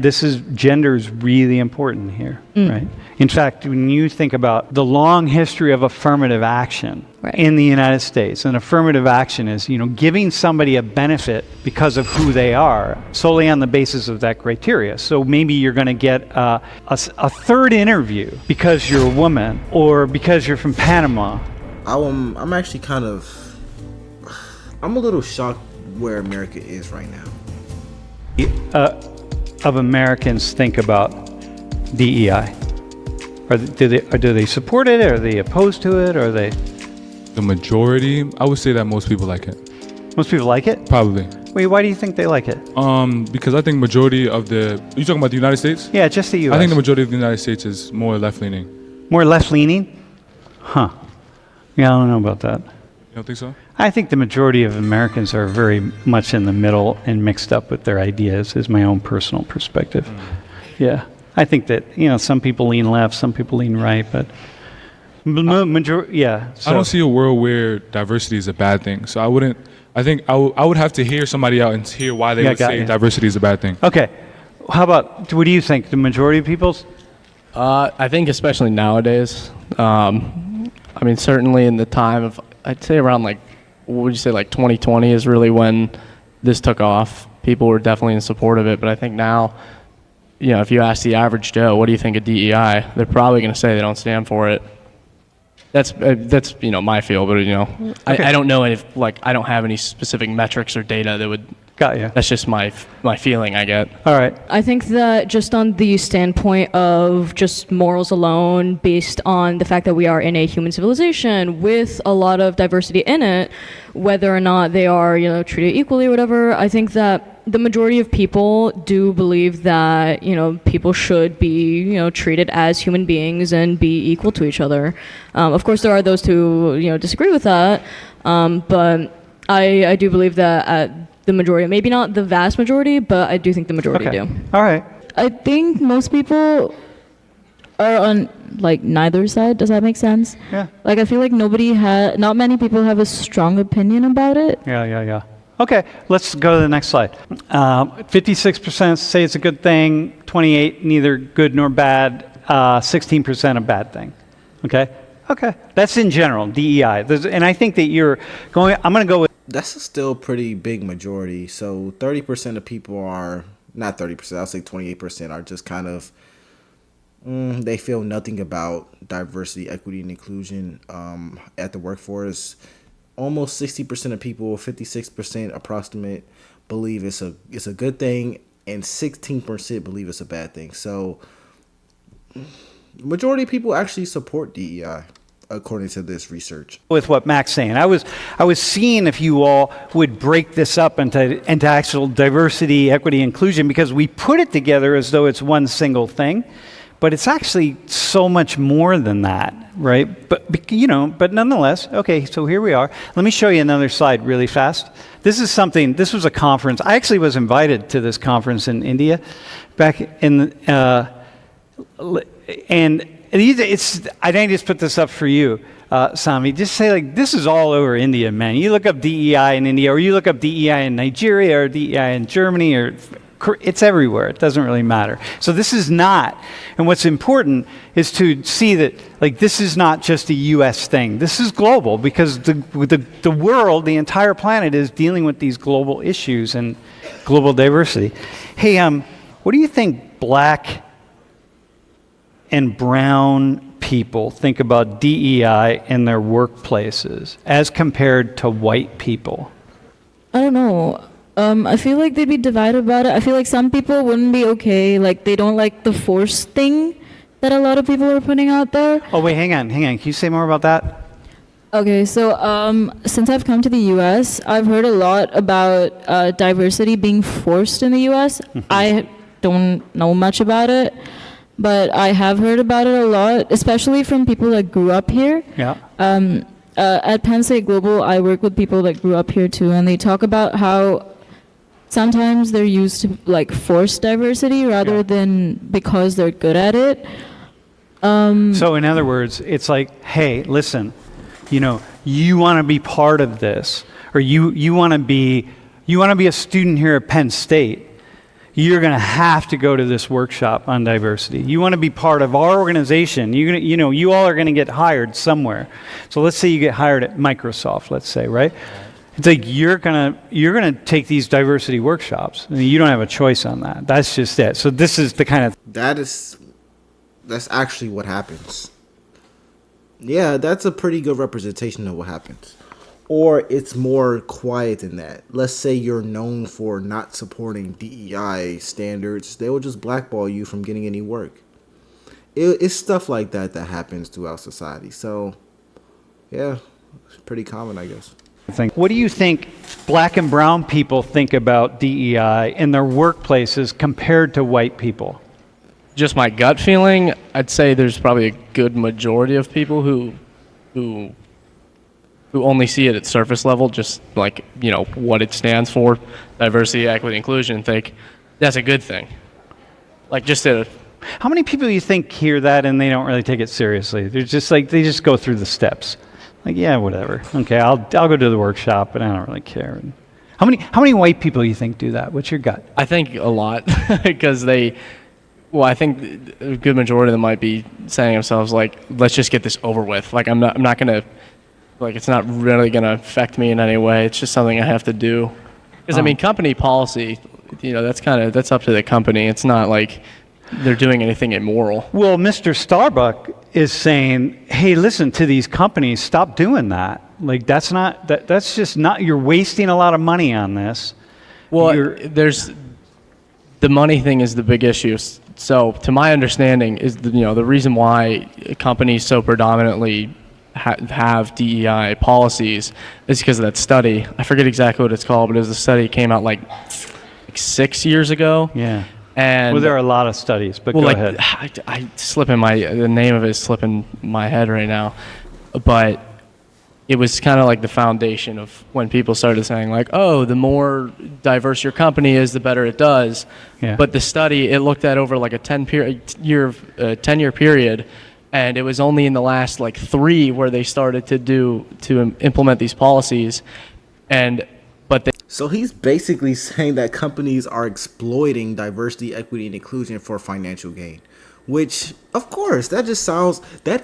Gender is really important here, right? In fact, when you think about the long history of affirmative action in the United States, and affirmative action is, giving somebody a benefit because of who they are, solely on the basis of that criteria. So maybe you're going to get a third interview because you're a woman or because you're from Panama. I'm actually I'm a little shocked where America is right now. Of Americans think about DEI? Do they support it? Are they opposed to it? Are they? The majority, I would say that most people like it. Most people like it? Probably. Wait, why do you think they like it? Because I think majority of are you talking about the United States? Yeah, just the U.S. I think the majority of the United States is more left-leaning. More left-leaning? Huh. Yeah, I don't know about that. You don't think so? I think the majority of Americans are very much in the middle and mixed up with their ideas, is my own personal perspective. Yeah. I think that, some people lean left, some people lean right, but yeah. So. I don't see a world where diversity is a bad thing. So I would have to hear somebody out and hear why they would say diversity is a bad thing. Okay. How about, what do you think? The majority of people's? I think especially nowadays, certainly in the time of, I'd say around what would you say, 2020 is really when this took off. People were definitely in support of it, but I think now, if you ask the average Joe, what do you think of DEI? They're probably going to say they don't stand for it. That's my feel, but okay. I don't know if I don't have any specific metrics or data that would. Got you. That's just my feeling I get. All right. I think that just on the standpoint of just morals alone, based on the fact that we are in a human civilization with a lot of diversity in it, whether or not they are treated equally or whatever, I think that the majority of people do believe that people should be treated as human beings and be equal to each other. Of course, there are those who disagree with that, but I do believe that the majority, maybe not the vast majority, but I do think the majority do. All right. I think most people are on neither side. Does that make sense? Yeah. I feel like not many people have a strong opinion about it. Yeah. Okay, let's go to the next slide. 56% say it's a good thing, 28% neither good nor bad, 16% a bad thing. Okay, that's in general, DEI. And I think that I'm going to go with. That's a still pretty big majority. So 30% of people are, not 30%, I'll say 28% are just kind of, they feel nothing about diversity, equity, and inclusion at the workforce. Almost 60% of people, 56% approximate, believe it's a good thing, and 16% believe it's a bad thing. So majority of people actually support DEI. According to this research. With what Mac's saying, I was seeing if you all would break this up into actual diversity, equity, inclusion, because we put it together as though it's one single thing, but it's actually so much more than that, right? But nonetheless, okay, so here we are. Let me show you another slide really fast. This was a conference. I actually was invited to this conference in India back in, I didn't just put this up for you, Sami. Just say this is all over India, man. You look up DEI in India, or you look up DEI in Nigeria, or DEI in Germany, or it's everywhere. It doesn't really matter. So this is not, and what's important is to see that this is not just a U.S. thing. This is global, because the world, the entire planet, is dealing with these global issues and global diversity. Hey, what do you think Black and brown people think about DEI in their workplaces as compared to white people? I don't know. I feel like they'd be divided about it. I feel like some people wouldn't be okay. They don't like the force thing that a lot of people are putting out there. Oh, wait, hang on. Can you say more about that? Okay, so since I've come to the U.S., I've heard a lot about diversity being forced in the U.S. I don't know much about it, but I have heard about it a lot, especially from people that grew up here. Yeah. At Penn State Global, I work with people that grew up here too, and they talk about how sometimes they're used to forced diversity rather than because they're good at it. So in other words, it's hey, listen, you want to be part of this, or you want to be a student here at Penn State. you're going to have to go to this workshop on diversity. You want to be part of our organization. You all are going to get hired somewhere. So let's say you get hired at Microsoft, let's say, right? It's like you're gonna take these diversity workshops. I mean, you don't have a choice on that. That's just it. So this is the kind of that's actually what happens. Yeah, that's a pretty good representation of what happens. Or it's more quiet than that. Let's say you're known for not supporting DEI standards. They will just blackball you from getting any work. It's stuff like that that happens throughout society. So, yeah, it's pretty common, I guess. What do you think black and brown people think about DEI in their workplaces compared to white people? Just my gut feeling, I'd say there's probably a good majority of people who only see it at surface level, just like, what it stands for, diversity, equity, inclusion, and think that's a good thing. Like just how many people do you think hear that and they don't really take it seriously? They're just like, they just go through the steps. Like, yeah, whatever. Okay, I'll go to the workshop, but I don't really care. How many white people do you think do that? What's your gut? I think a lot, because I think a good majority of them might be saying themselves, like, let's just get this over with. Like, I'm not gonna, like, it's not really gonna affect me in any way. It's just something I have to do. Because I mean, company policy, that's up to the company. It's not like they're doing anything immoral. Well, Mr. Starbuck is saying, hey, listen to these companies, stop doing that. Like, that's just not, you're wasting a lot of money on this. Well, there's, the money thing is the big issue. So to my understanding is, the reason why companies so predominantly have DEI policies is because of that study. I forget exactly what it's called, but it was a study that came out like 6 years ago. Yeah. And well, there are a lot of studies, but go ahead. The name of it is slipping my head right now, but it was kind of like the foundation of when people started saying, like, oh, the more diverse your company is, the better it does. Yeah. But the study, it looked at over like a 10-year period, and it was only in the last like 3 where they started to implement these policies, So he's basically saying that companies are exploiting diversity, equity, and inclusion for financial gain, which, of course, that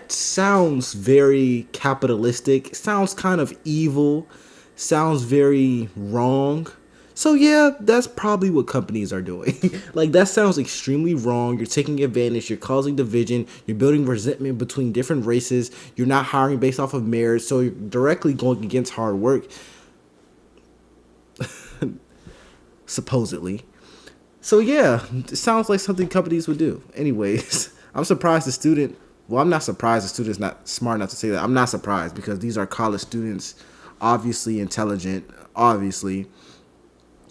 sounds very capitalistic. It sounds kind of evil, sounds very wrong. So yeah, that's probably what companies are doing. Like, that sounds extremely wrong. You're taking advantage, you're causing division, you're building resentment between different races, you're not hiring based off of merit, so you're directly going against hard work. Supposedly. So yeah, it sounds like something companies would do. Anyways, I'm surprised the student, well, I'm not surprised the student's not smart enough to say that. I'm not surprised because these are college students, obviously intelligent, obviously.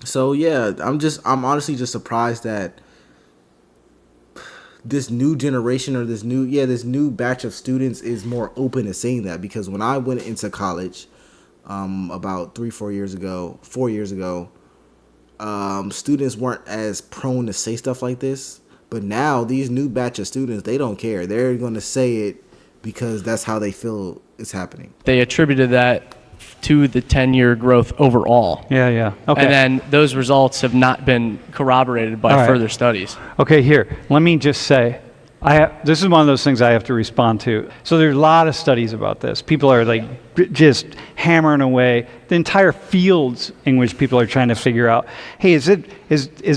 So yeah, I'm honestly just surprised that this new generation or this new batch of students is more open to saying that, because when I went into college about 4 years ago, students weren't as prone to say stuff like this. But now these new batch of students, they don't care. They're going to say it because that's how they feel it's happening. They attributed that to the 10-year growth overall. Yeah. Okay. And then those results have not been corroborated by further studies. Okay, here, let me just say, this is one of those things I have to respond to. So there's a lot of studies about this. People are like just hammering away the entire fields in which people are trying to figure out, hey, is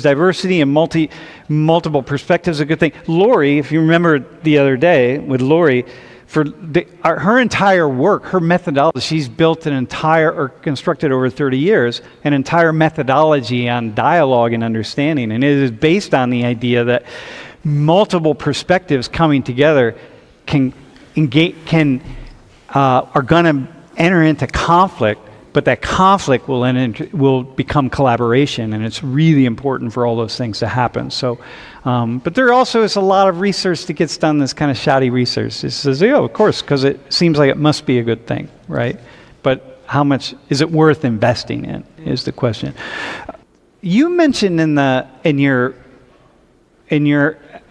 diversity and multiple perspectives a good thing? Lori, if you remember the other day with Lori, her entire work, her methodology, she's built constructed over 30 years, an entire methodology on dialogue and understanding. And it is based on the idea that multiple perspectives coming together are going to enter into conflict, but that conflict will become collaboration, and it's really important for all those things to happen. So, but there also is a lot of research that gets done, this kind of shoddy research. It says, of course, because it seems like it must be a good thing, right? But how much is it worth investing in is the question. You mentioned in your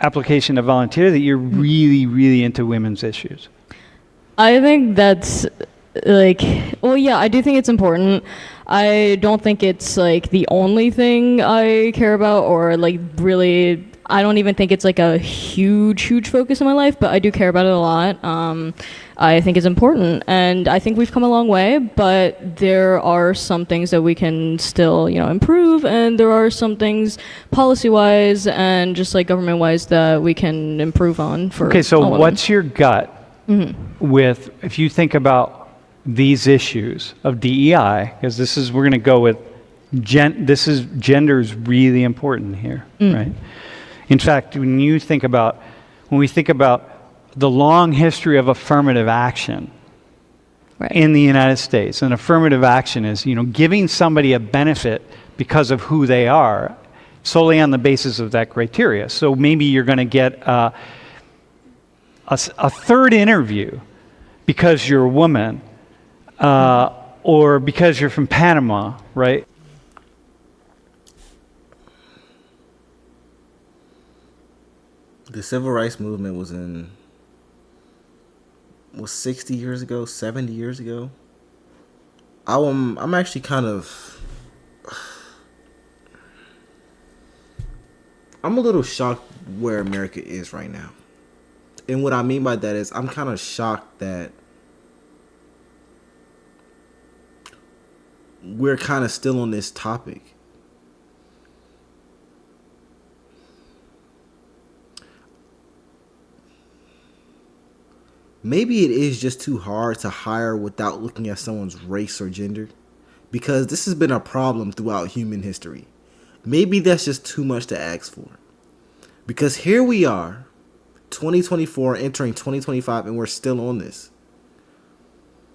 application to volunteer that you're really, really into women's issues. I think that's I do think it's important. I don't think it's like the only thing I care about, or like really, I don't even think it's like a huge focus in my life, but I do care about it a lot. I think it's important, and I think we've come a long way, but there are some things that we can still, improve, and there are some things policy-wise and just like government-wise that we can improve on for Okay, so all women. what's your gut with, if you think about these issues of DEI, because we're going to go with, gender is really important here, right? In fact, when we think about the long history of affirmative action in the United States, and affirmative action is, giving somebody a benefit because of who they are, solely on the basis of that criteria. So maybe you're going to get a third interview because you're a woman, or because you're from Panama, right? The civil rights movement was 60 years ago, 70 years ago. I'm actually kind of, I'm a little shocked where America is right now. And what I mean by that is I'm kind of shocked that we're kind of still on this topic. Maybe it is just too hard to hire without looking at someone's race or gender, because this has been a problem throughout human history. Maybe that's just too much to ask for, because here we are, 2024 entering 2025, and we're still on this.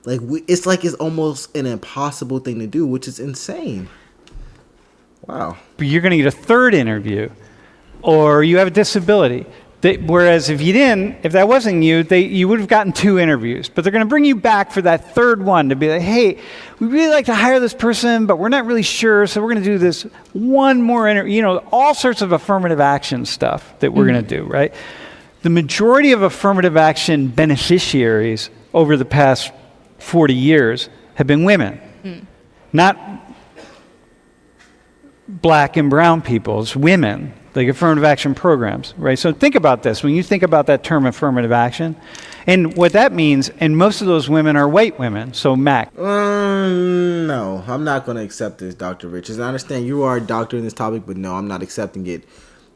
It's almost an impossible thing to do, which is insane. Wow. But you're going to get a third interview, or you have a disability. Whereas if that wasn't you, you would have gotten 2 interviews. But they're going to bring you back for that third one to be like, hey, we'd really like to hire this person, but we're not really sure, so we're going to do this one more interview. All sorts of affirmative action stuff that we're going to do, right? The majority of affirmative action beneficiaries over the past 40 years have been women, not black and brown people. It's women. Like affirmative action programs, right? So think about this. When you think about that term affirmative action, and what that means, and most of those women are white women. So Mac. No, I'm not going to accept this, Dr. Richards. I understand you are a doctor in this topic, but no, I'm not accepting it.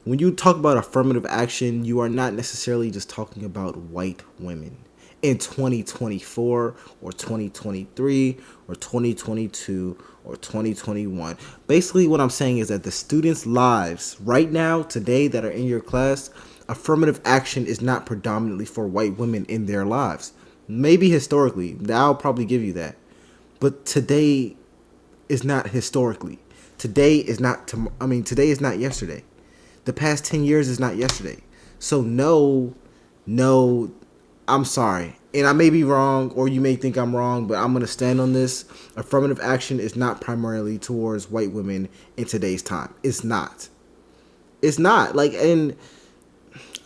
When you talk about affirmative action, you are not necessarily just talking about white women. In 2024 or 2023 or 2022 or 2021. Basically what I'm saying is that the students' lives right now, today, that are in your class, affirmative action is not predominantly for white women in their lives. Maybe historically, I'll probably give you that. But today is not historically. Today is not yesterday. The past 10 years is not yesterday. So no, I'm sorry. And I may be wrong, or you may think I'm wrong, but I'm going to stand on this. Affirmative action is not primarily towards white women in today's time. It's not. It's not. And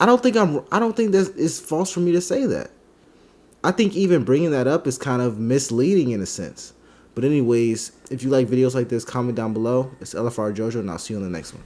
I don't think this is false for me to say that. I think even bringing that up is kind of misleading in a sense. But anyways, if you like videos like this, comment down below. It's LFR Jojo, and I'll see you on the next one.